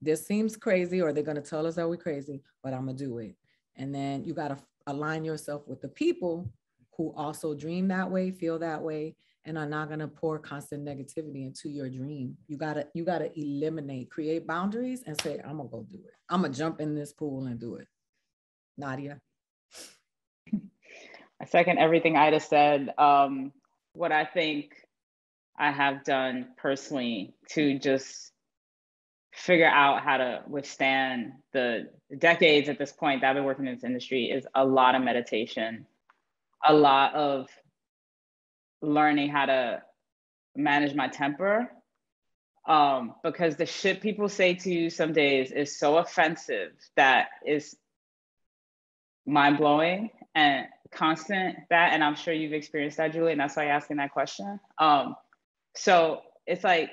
this seems crazy, or they're gonna tell us that we're crazy, but I'm gonna do it. And then you gotta align yourself with the people who also dream that way, feel that way, and are not gonna pour constant negativity into your dream. You gotta eliminate, create boundaries and say, I'm gonna go do it. I'm gonna jump in this pool and do it. Nadia. I second everything Ida said. What I think I have done personally to just figure out how to withstand the decades at this point that I've been working in this industry is a lot of meditation, a lot of learning how to manage my temper, because the shit people say to you some days is so offensive that is mind-blowing and constant that, and I'm sure you've experienced that, Julie, and that's why you're asking that question. So it's like,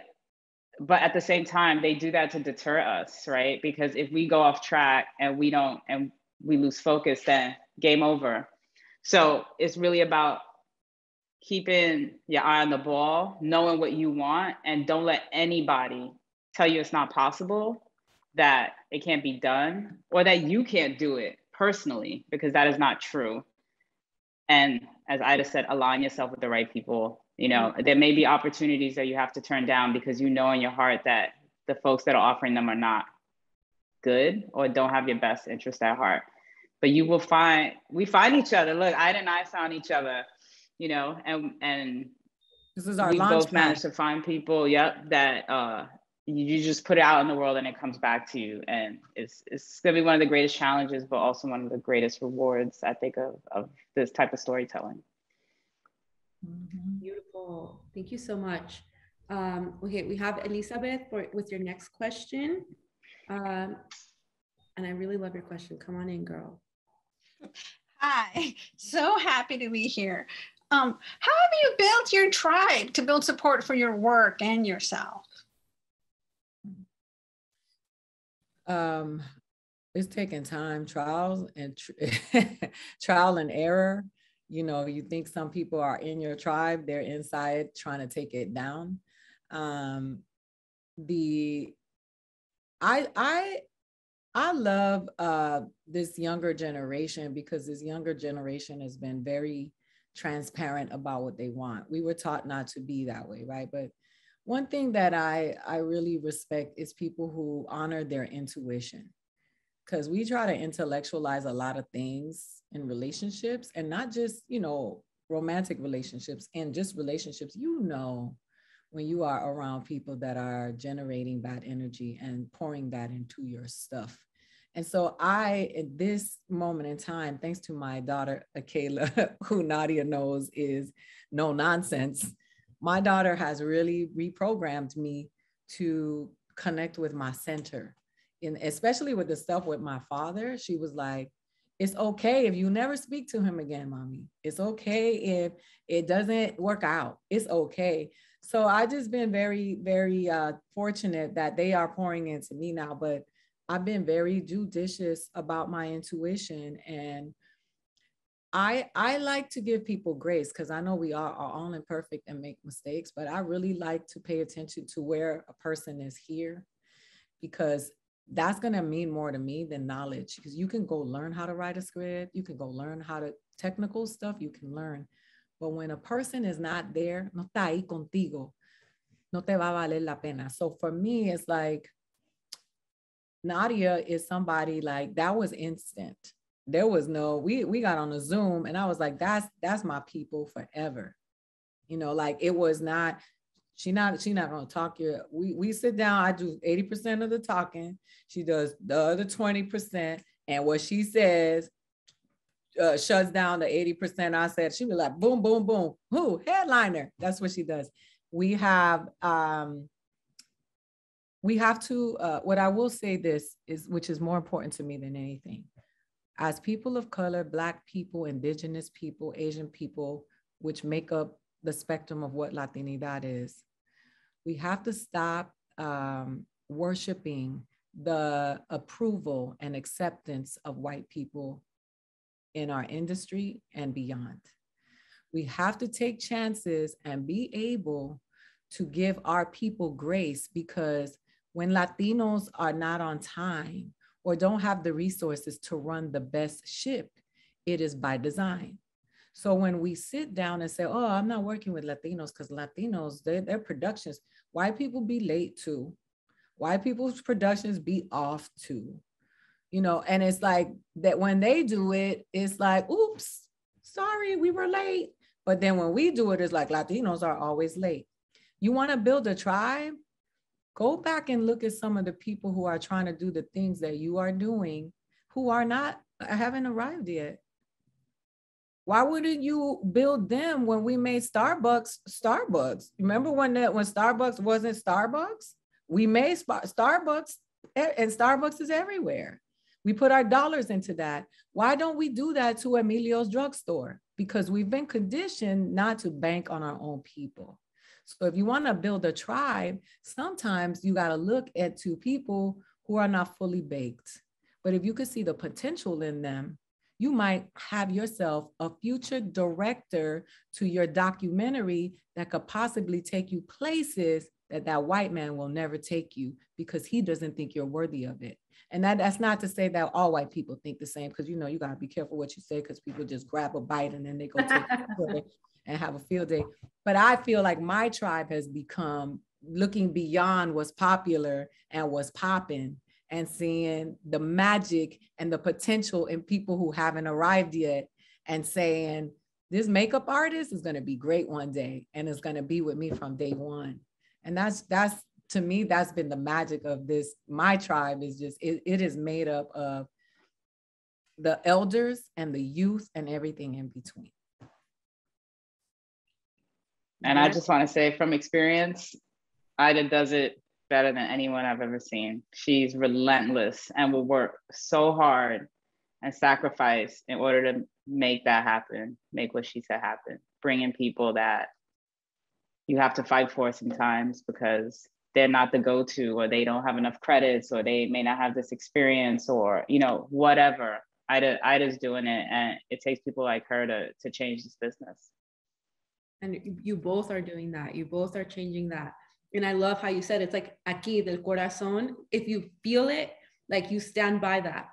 but at the same time, they do that to deter us, right? Because if we go off track and we lose focus, then game over. So it's really about keeping your eye on the ball, knowing what you want, and don't let anybody tell you it's not possible, that it can't be done, or that you can't do it personally, because that is not true. And as Ida said, align yourself with the right people. You know, there may be opportunities that you have to turn down because you know in your heart that the folks that are offering them are not good or don't have your best interest at heart. But you will find, we find each other. Look, Ida and I found each other, you know, and this is our we both managed pad. to find people, that you just put it out in the world and it comes back to you. And it's gonna be one of the greatest challenges, but also one of the greatest rewards, I think, of this type of storytelling. Beautiful. Thank you so much. Okay, we have Elizabeth with your next question. And I really love your question. Come on in, girl. Hi, so happy to be here. How have you built your tribe to build support for your work and yourself? It's taking time, trial and error. You know, you think some people are in your tribe, they're inside trying to take it down. I love this younger generation, because this younger generation has been very transparent about what they want. We were taught not to be that way, right? But one thing that I really respect is people who honor their intuition. because we try to intellectualize a lot of things in relationships, and not just, you know, romantic relationships, and just relationships, you know, when you are around people that are generating bad energy and pouring that into your stuff. And so I, at this moment in time, thanks to my daughter, Akela, who Nadia knows is no nonsense, my daughter has really reprogrammed me to connect with my center. And especially with the stuff with my father, she was like, it's okay if you never speak to him again, mommy. It's okay if it doesn't work out. It's okay. So I just been very, very fortunate that they are pouring into me now, but I've been very judicious about my intuition. And I like to give people grace, because I know we are all imperfect and make mistakes, but I really like to pay attention to where a person is here, because that's going to mean more to me than knowledge. Because you can go learn how to write a script, you can go learn how to technical stuff, you can learn. But when a person is not there, no está ahí contigo, no te va a valer la pena. So for me, it's like, Nadia is somebody like, that was instant. There was no, we got on a Zoom and I was like, that's my people forever. You know, like it was not, she not gonna talk here. We sit down, I do 80% of the talking. She does the other 20. And what she says shuts down the 80%. I said, she be like, boom, boom, boom. Who? Headliner. That's what she does. We have to, what I will say this is, which is more important to me than anything, as people of color, Black people, Indigenous people, Asian people, which make up the spectrum of what Latinidad is, we have to stop worshiping the approval and acceptance of white people in our industry and beyond. We have to take chances and be able to give our people grace, because when Latinos are not on time or don't have the resources to run the best ship, it is by design. So when we sit down and say, oh, I'm not working with Latinos, because Latinos, their productions, white people be late too. White people's productions be off too. You know, and it's like that when they do it, it's like, oops, sorry, we were late. But then when we do it, it's like Latinos are always late. You want to build a tribe? Go back and look at some of the people who are trying to do the things that you are doing, who haven't arrived yet. Why wouldn't you build them when we made Starbucks? Remember when Starbucks wasn't Starbucks? We made Starbucks, and Starbucks is everywhere. We put our dollars into that. Why don't we do that to Emilio's drugstore? Because we've been conditioned not to bank on our own people. So if you want to build a tribe, sometimes you got to look at two people who are not fully baked. But if you could see the potential in them, you might have yourself a future director to your documentary that could possibly take you places that white man will never take you, because he doesn't think you're worthy of it. And that's not to say that all white people think the same, because, you know, you got to be careful what you say, because people just grab a bite and then they go take it and have a field day. But I feel like my tribe has become looking beyond what's popular and what's popping, and seeing the magic and the potential in people who haven't arrived yet, and saying, this makeup artist is going to be great one day, and it's going to be with me from day one. And that's to me, that's been the magic of this. My tribe is just, it is made up of the elders and the youth and everything in between. And I just want to say from experience, Ida does it better than anyone I've ever seen. She's relentless and will work so hard and sacrifice in order to make that happen, make what she said happen, bring in people that you have to fight for sometimes because they're not the go-to, or they don't have enough credits, or they may not have this experience, or, you know, whatever. Ida's doing it, and it takes people like her to change this business. And you both are doing that. You both are changing that. And I love how you said it's like aquí del corazón. If you feel it, like you stand by that.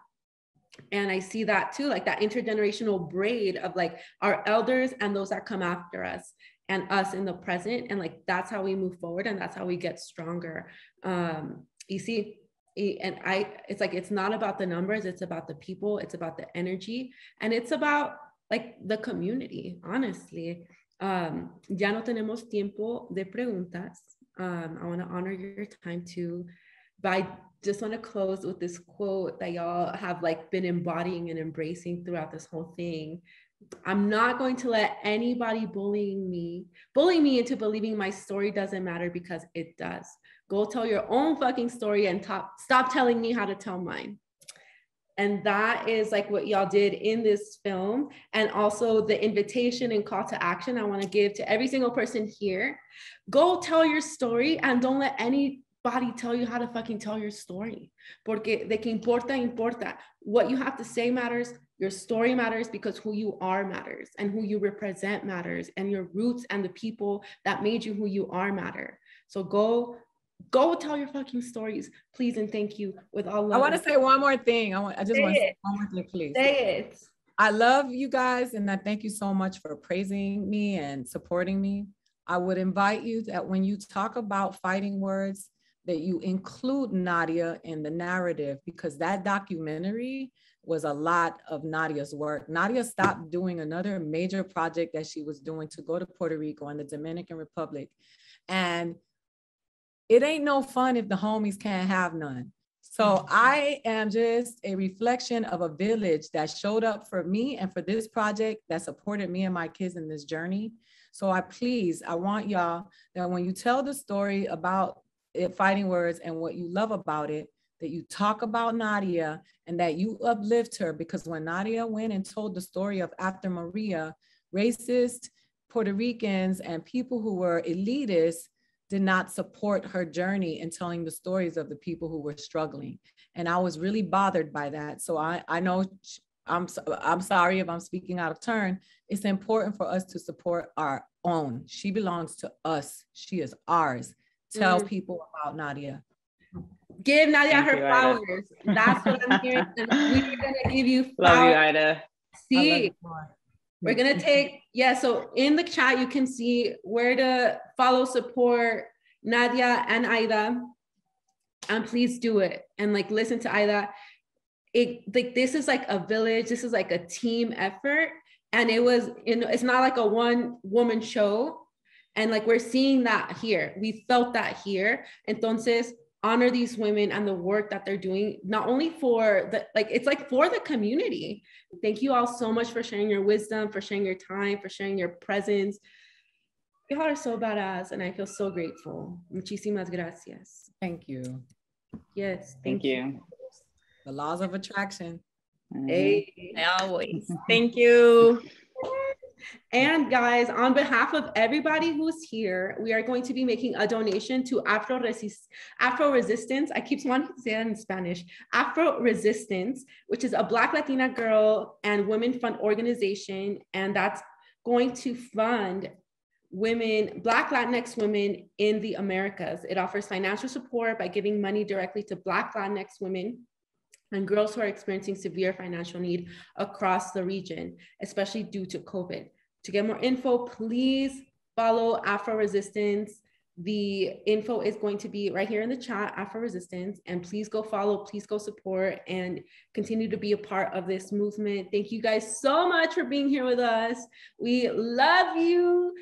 And I see that too, like that intergenerational braid of like our elders and those that come after us and us in the present. And like, that's how we move forward, and that's how we get stronger. Y sí, it's like, it's not about the numbers, it's about the people, it's about the energy, and it's about like the community, honestly. Ya no tenemos tiempo de preguntas. I want to honor your time too, but I just want to close with this quote that y'all have like been embodying and embracing throughout this whole thing. I'm not going to let anybody bully me into believing my story doesn't matter, because it does. Go tell your own fucking story and stop telling me how to tell mine. And that is like what y'all did in this film. And also the invitation and call to action I want to give to every single person here. Go tell your story, and don't let anybody tell you how to fucking tell your story. Porque de que importa. What you have to say matters. Your story matters, because who you are matters, and who you represent matters, and your roots and the people that made you who you are matter. So go tell your fucking stories, please, and thank you with all love. I want to say one more thing. I just want to say one more thing, please. Say it. I love you guys, and I thank you so much for praising me and supporting me. I would invite you that when you talk about Fighting Words, that you include Nadia in the narrative, because that documentary was a lot of Nadia's work. Nadia stopped doing another major project that she was doing to go to Puerto Rico and the Dominican Republic. And it ain't no fun if the homies can't have none. So I am just a reflection of a village that showed up for me and for this project, that supported me and my kids in this journey. So I want y'all that when you tell the story about Fighting Words and what you love about it, that you talk about Nadia and that you uplift her, because when Nadia went and told the story of after Maria, racist Puerto Ricans and people who were elitists did not support her journey in telling the stories of the people who were struggling. And I was really bothered by that. So I know I'm sorry if I'm speaking out of turn. It's important for us to support our own. She belongs to us. She is ours. Tell people about Nadia. Give Nadia her flowers. That's what I'm hearing. And we're gonna give you flowers. Love you, Ida. See, we're gonna take, so in the chat, you can see where to follow, support Nadia and Ida. And please do it. And like, listen to Ida. This is like a village. This is like a team effort. And it's not like a one woman show. And like, we're seeing that here. We felt that here. Entonces, honor these women and the work that they're doing, not only for it's like for the community. Thank you all so much for sharing your wisdom, for sharing your time, for sharing your presence. Y'all are so badass, and I feel so grateful. Muchísimas gracias. Thank you. Yes, thank you. The laws of attraction. Hey. Always. Thank you. And guys, on behalf of everybody who's here, we are going to be making a donation to Afro Resistance. I keep wanting to say that in Spanish. Afro Resistance, which is a Black Latina girl and women fund organization. And that's going to fund Black Latinx women in the Americas. It offers financial support by giving money directly to Black Latinx women and girls who are experiencing severe financial need across the region, especially due to COVID. To get more info, please follow Afro Resistance. The info is going to be right here in the chat, Afro Resistance, and please go follow, please go support, and continue to be a part of this movement. Thank you guys so much for being here with us. We love you.